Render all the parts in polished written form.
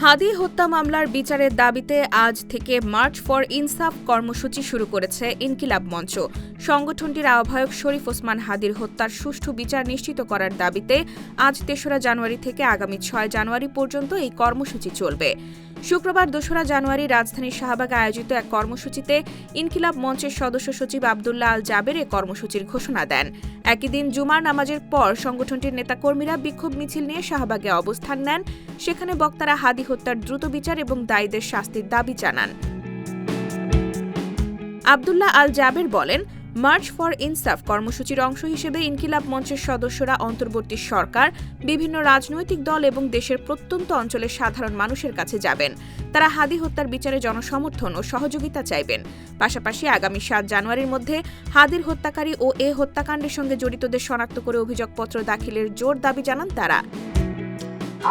হাদি হত্যা মামলার বিচারের দাবিতে আজ থেকে মার্চ ফর ইনসাফ কর্মসূচি শুরু করেছে ইনকিলাব মঞ্চ। সংগঠনটির আহ্বায়ক শরীফ ওসমান হাদির হত্যার সুষ্ঠু বিচার নিশ্চিত করার দাবিতে আজ ৩রা জানুয়ারি থেকে আগামী ৬ জানুয়ারি পর্যন্ত এই কর্মসূচি চলবে। শুক্রবার ২রা জানুয়ারি রাজধানীর শাহবাগে আয়োজিত এক কর্মসূচিতে ইনকিলাব মঞ্চের সদস্য সচিব আব্দুল্লাহ আল জাবের এ কর্মসূচির ঘোষণা দেন। একই দিন জুমার নামাজের পর সংগঠনটির নেতাকর্মীরা বিক্ষোভ মিছিল নিয়ে শাহবাগে অবস্থান নেন। সেখানে বক্তারা হাদি হত্যার দ্রুত বিচার এবং দায়ীদের শাস্তির দাবি জানান। আব্দুল্লাহ আল জাবের বলেন, মার্চ ফর ইনসাফ কর্মসূচির অংশ হিসেবে ইনকিলাব মঞ্চের সদস্যরা অন্তর্বর্তী সরকার, বিভিন্ন রাজনৈতিক দল এবং দেশের প্রত্যন্ত অঞ্চলের সাধারণ মানুষের কাছে যাবেন। তারা হাদি হত্যার বিচারে জনসমর্থন ও সহযোগিতা চাইবেন। পাশাপাশি আগামী ৭ জানুয়ারির মধ্যে হাদির হত্যাকারী ও এ হত্যাকাণ্ডের সঙ্গে জড়িতদের শনাক্ত করে অভিযোগপত্র দাখিলের জোর দাবি জানান তারা।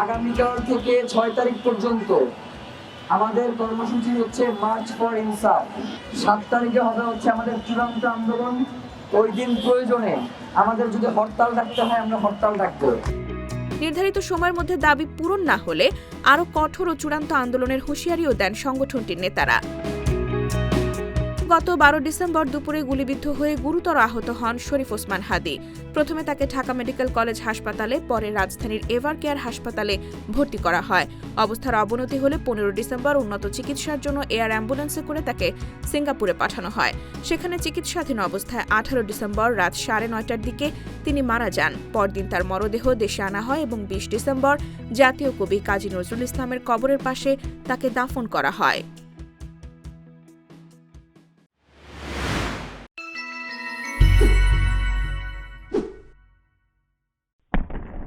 আগামীকাল থেকে ৬ তারিখ পর্যন্ত আমাদের কর্মসূচি হচ্ছে মার্চ ফর ইনসাফ। ৭ তারিখে হবে হচ্ছে আমাদের চূড়ান্ত আন্দোলন। ওই দিন প্রয়োজনে আমাদের যদি হরতাল ডাকতে হয় আমরা হরতাল ডাকব। নির্ধারিত সময়ের মধ্যে দাবি পূরণ না হলে আরও কঠোর ও চূড়ান্ত আন্দোলনের হুঁশিয়ারিও দেন সংগঠনটির নেতারা। গত ১২ ডিসেম্বর দুপুরে গুলিবিদ্ধ হয়ে গুরুতর আহত হন শরীফ ওসমান হাদি। প্রথমে তাকে ঢাকা মেডিকেল কলেজ হাসপাতালে, পরে রাজধানীর এভার কেয়ার হাসপাতালে ভর্তি করা হয়। অবস্থার অবনতি হলে ১৫ ডিসেম্বর উন্নত চিকিৎসার জন্য এয়ার অ্যাম্বুলেন্সে করে তাকে সিঙ্গাপুরে পাঠানো হয়। সেখানে চিকিৎসাধীন অবস্থায় ১৮ ডিসেম্বর রাত ৯:৩০টার দিকে তিনি মারা যান। পরদিন তার মরদেহ দেশে আনা হয় এবং ২০ ডিসেম্বর জাতীয় কবি কাজী নজরুল ইসলামের কবরের পাশে তাকে দাফন করা হয়।